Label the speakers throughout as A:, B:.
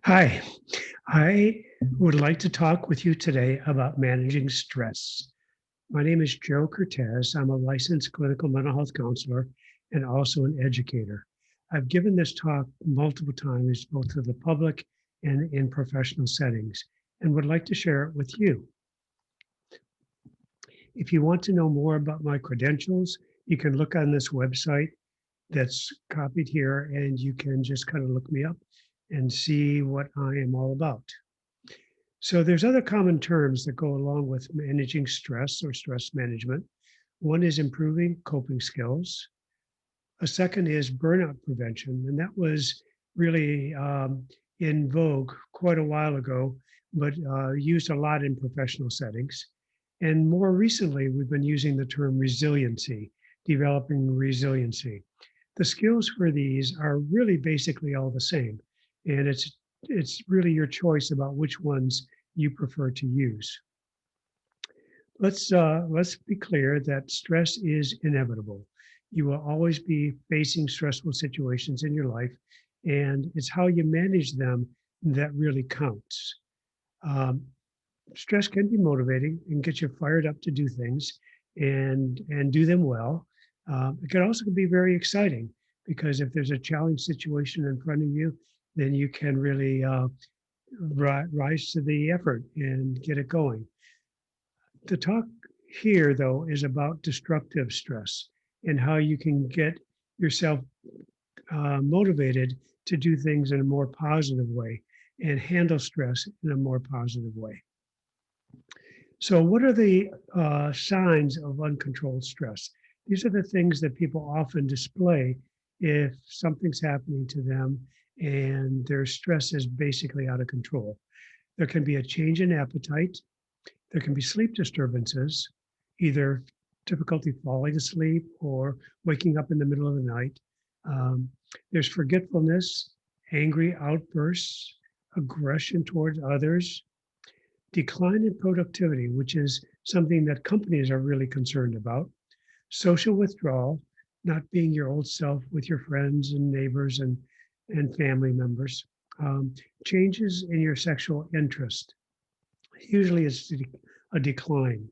A: Hi, I would like to talk with you today about managing stress. My name is Joe Cortez. I'm a licensed clinical mental health counselor and also an educator. I've given this talk multiple times, both to the public and in professional settings, and would like to share it with you. If you want to know more about my credentials, you can look on this website that's copied here, and you can just kind of look me up and see what I am all about. So there's other common terms that go along with managing stress or stress management. One is improving coping skills. A second is burnout prevention, and that was really in vogue quite a while ago, but used a lot in professional settings. And more recently, we've been using the term resiliency, developing resiliency. The skills for these are really basically all the same, and it's really your choice about which ones you prefer to use. Let's be clear that stress is inevitable. You will always be facing stressful situations in your life, and it's how you manage them that really counts. Um, Stress can be motivating and get you fired up to do things and do them well. It can also be very exciting because if there's a challenge situation in front of you, then you can really rise to the effort and get it going. The talk here, though, is about destructive stress and how you can get yourself motivated to do things in a more positive way and handle stress in a more positive way. So, what are the signs of uncontrolled stress? These are the things that people often display if something's happening to them and their stress is basically out of control. There can be a change in appetite. There can be sleep disturbances, either difficulty falling asleep or waking up in the middle of the night. Um, there's forgetfulness, angry outbursts, aggression towards others, decline in productivity, which is something that companies are really concerned about, social withdrawal, not being your old self with your friends and neighbors and family members, um, changes in your sexual interest. Usually it's a decline.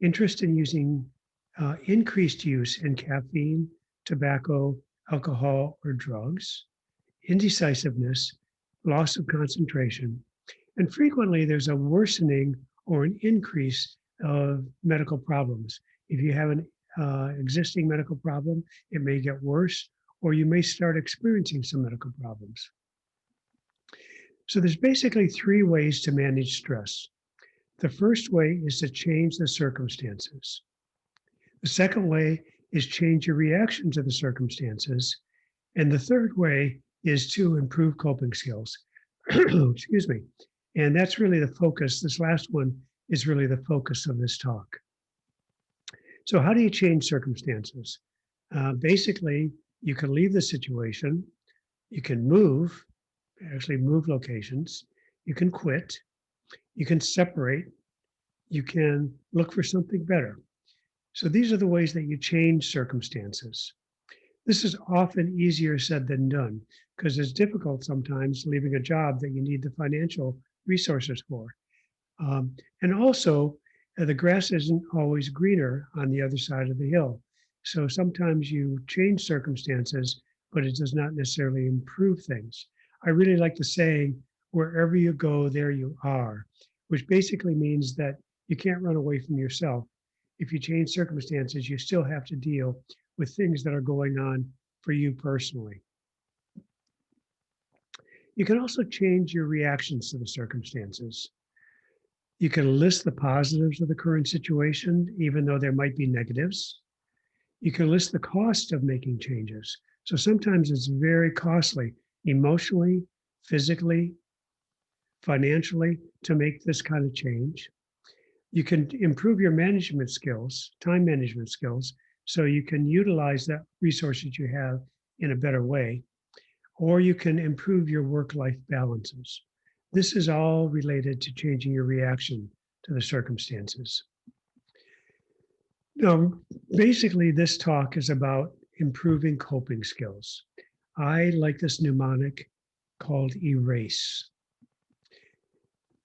A: Interest in using increased use in caffeine, tobacco, alcohol, or drugs, indecisiveness, loss of concentration, and frequently there's a worsening or an increase of medical problems. If you have an existing medical problem, it may get worse, or you may start experiencing some medical problems. So there's basically three ways to manage stress. The first way is to change the circumstances. The second way is change your reaction to the circumstances. And the third way is to improve coping skills. Excuse me. And that's really the focus. This last one is really the focus of this talk. So, how do you change circumstances? Basically, you can leave the situation, you can move, actually move locations, you can quit, you can separate, you can look for something better. So, these are the ways that you change circumstances. This is often easier said than done because it's difficult sometimes leaving a job that you need the financial resources for. And also, the grass isn't always greener on the other side of the hill. So sometimes you change circumstances, but it does not necessarily improve things. I really like the saying, wherever you go, there you are, which basically means that you can't run away from yourself. If you change circumstances, you still have to deal with things that are going on for you personally. You can also change your reactions to the circumstances. You can list the positives of the current situation, even though there might be negatives. You can list the cost of making changes. So sometimes it's very costly emotionally, physically, financially to make this kind of change. You can improve your management skills, time management skills, so you can utilize that resources you have in a better way, or you can improve your work-life balances. This is all related to changing your reaction to the circumstances. Now, basically, this talk is about improving coping skills. I like this mnemonic called erase.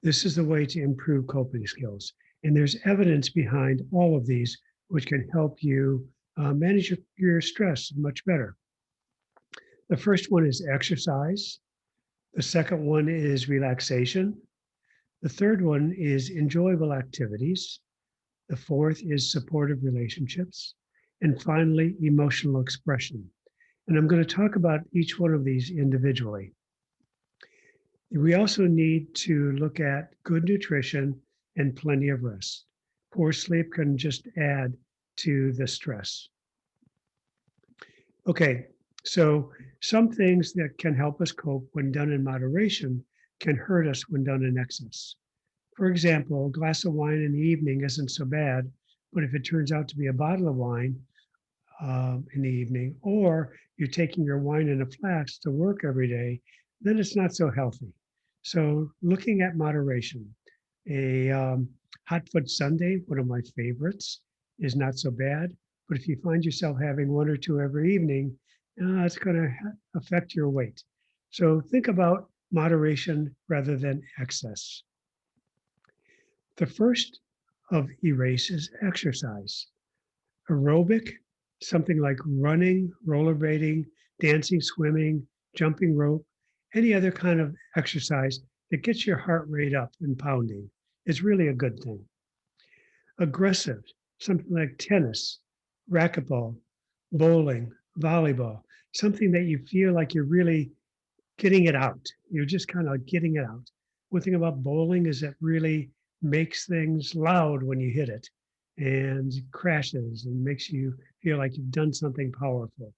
A: This is the way to improve coping skills. And there's evidence behind all of these, which can help you manage your stress much better. The first one is exercise. The second one is relaxation. The third one is enjoyable activities. The fourth is supportive relationships. And finally, emotional expression. And I'm going to talk about each one of these individually. We also need to look at good nutrition and plenty of rest. Poor sleep can just add to the stress. Okay, so some things that can help us cope when done in moderation can hurt us when done in excess. For example, a glass of wine in the evening isn't so bad, but if it turns out to be a bottle of wine in the evening, or you're taking your wine in a flask to work every day, then it's not so healthy. So looking at moderation, a hot foot sundae, one of my favorites, is not so bad. But if you find yourself having one or two every evening, it's going to affect your weight. So think about moderation rather than excess. The first of erase is exercise. Aerobic, something like running, rollerblading, dancing, swimming, jumping rope, any other kind of exercise that gets your heart rate up and pounding is really a good thing. Aggressive, something like tennis, racquetball, bowling, volleyball, something that you feel like you're really getting it out. You're just kind of getting it out. One thing about bowling is it really makes things loud when you hit it and crashes and makes you feel like you've done something powerful.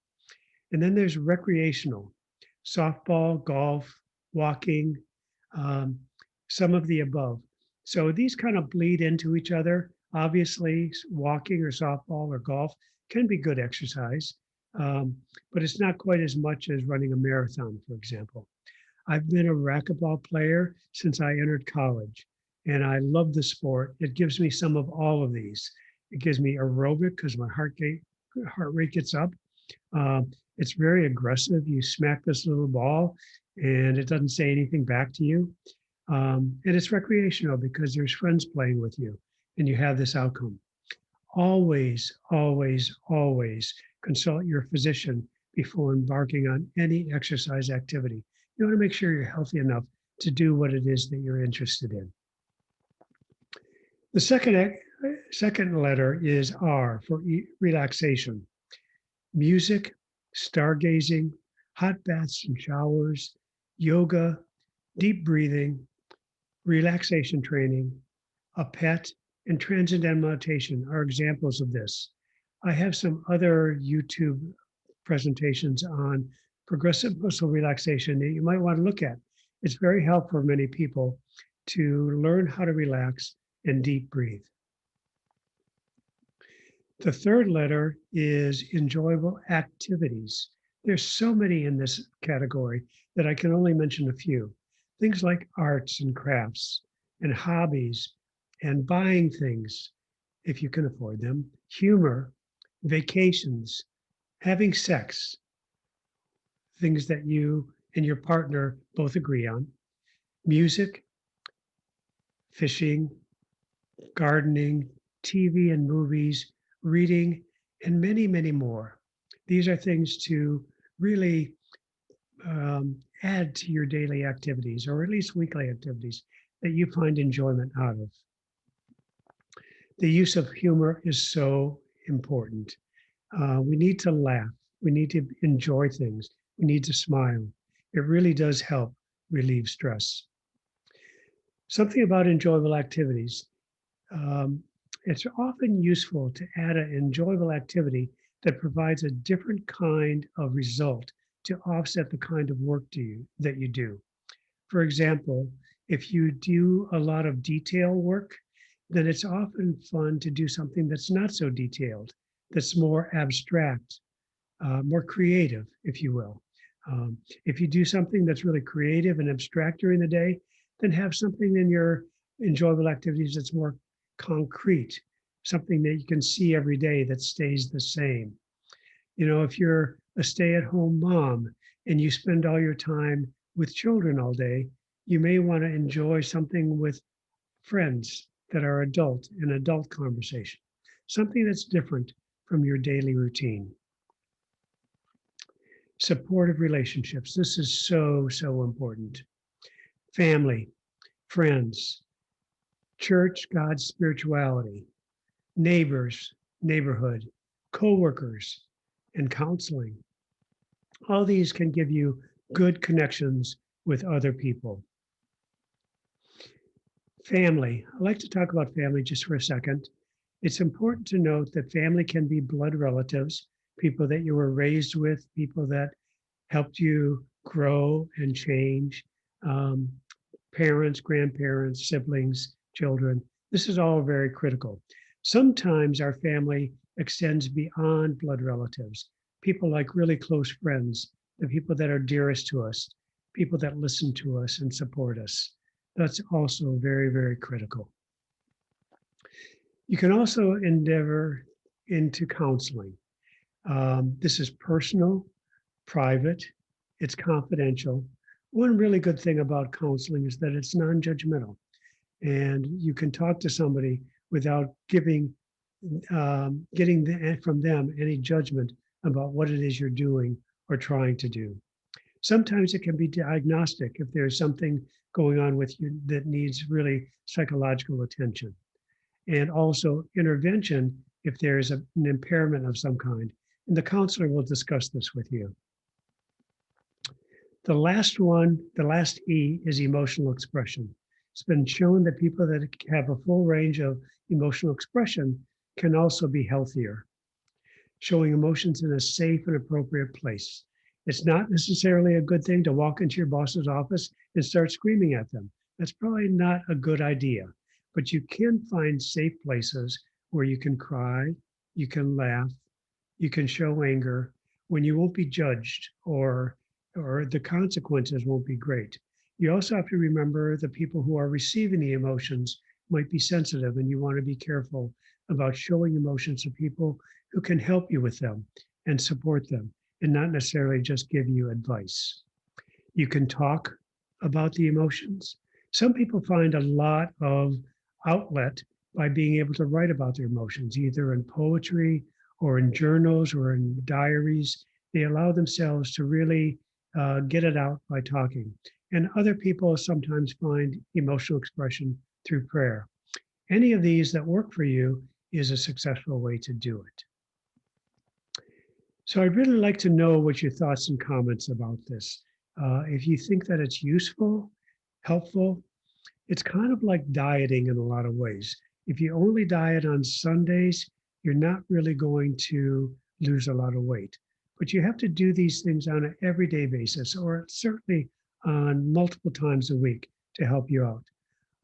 A: And then there's recreational, softball, golf, walking, um, some of the above. So these kind of bleed into each other. Obviously, walking or softball or golf can be good exercise, um, but it's not quite as much as running a marathon, for example. I've been a racquetball player since I entered college, and I love the sport. It gives me some of all of these. It gives me aerobic because my heart rate gets up. It's very aggressive. You smack this little ball, and it doesn't say anything back to you. And it's recreational because there's friends playing with you, and you have this outcome. Always, always, always consult your physician before embarking on any exercise activity. You want to make sure you're healthy enough to do what it is that you're interested in. The second letter is R for relaxation. Music, stargazing, hot baths and showers, yoga, deep breathing, relaxation training, a pet, and transcendental meditation are examples of this. I have some other YouTube presentations on progressive muscle relaxation that you might want to look at. It's very helpful for many people to learn how to relax and deep breathe. The third letter is enjoyable activities. There's so many in this category that I can only mention a few. Things like arts and crafts and hobbies and buying things, if you can afford them, humor, vacations, having sex, things that you and your partner both agree on, music, fishing, gardening, TV and movies, reading, and many, many more. These are things to really add to your daily activities, or at least weekly activities, that you find enjoyment out of. The use of humor is so important. We need to laugh. We need to enjoy things. We need to smile. It really does help relieve stress. Something about enjoyable activities. It's often useful to add an enjoyable activity that provides a different kind of result to offset the kind of work that you do. For example, if you do a lot of detail work, then it's often fun to do something that's not so detailed, that's more abstract, more creative, if you will. If you do something that's really creative and abstract during the day, then have something in your enjoyable activities that's more concrete, something that you can see every day that stays the same. You know, if you're a stay-at-home mom and you spend all your time with children all day, You may want to enjoy something with friends that are adult, an adult conversation, something that's different from your daily routine. Supportive relationships. This is so, so important. Family, friends, church, God's spirituality, neighbors, neighborhood, coworkers, and counseling. All these can give you good connections with other people. Family. I'd like to talk about family just for a second. It's important to note that family can be blood relatives, people that you were raised with, people that helped you grow and change, um, parents, grandparents, siblings, children. This is all very critical. Sometimes our family extends beyond blood relatives, people like really close friends, the people that are dearest to us, people that listen to us and support us. That's also very, very critical. You can also endeavor into counseling. This is personal, private, it's confidential. One really good thing about counseling is that it's non judgmental, and you can talk to somebody without getting from them any judgment about what it is you're doing or trying to do. Sometimes it can be diagnostic if there's something going on with you that needs really psychological attention, and also intervention if there is an impairment of some kind. And the counselor will discuss this with you. The last one, the last E, is emotional expression. It's been shown that people that have a full range of emotional expression can also be healthier, showing emotions in a safe and appropriate place. It's not necessarily a good thing to walk into your boss's office and start screaming at them. That's probably not a good idea, but you can find safe places where you can cry, you can laugh, you can show anger when you won't be judged or the consequences won't be great. You also have to remember the people who are receiving the emotions might be sensitive, and you want to be careful about showing emotions to people who can help you with them and support them and not necessarily just give you advice. You can talk about the emotions. Some people find a lot of outlet by being able to write about their emotions, either in poetry or in journals or in diaries. They allow themselves to really get it out by talking. And other people sometimes find emotional expression through prayer. Any of these that work for you is a successful way to do it. So I'd really like to know what your thoughts and comments about this. If you think that it's useful, helpful, it's kind of like dieting in a lot of ways. If you only diet on Sundays, you're not really going to lose a lot of weight. But you have to do these things on an everyday basis, or certainly on multiple times a week to help you out.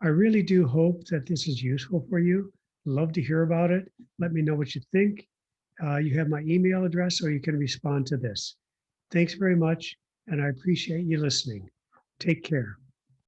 A: I really do hope that this is useful for you. Love to hear about it. Let me know what you think. You have my email address, or you can respond to this. Thanks very much, and I appreciate you listening. Take care.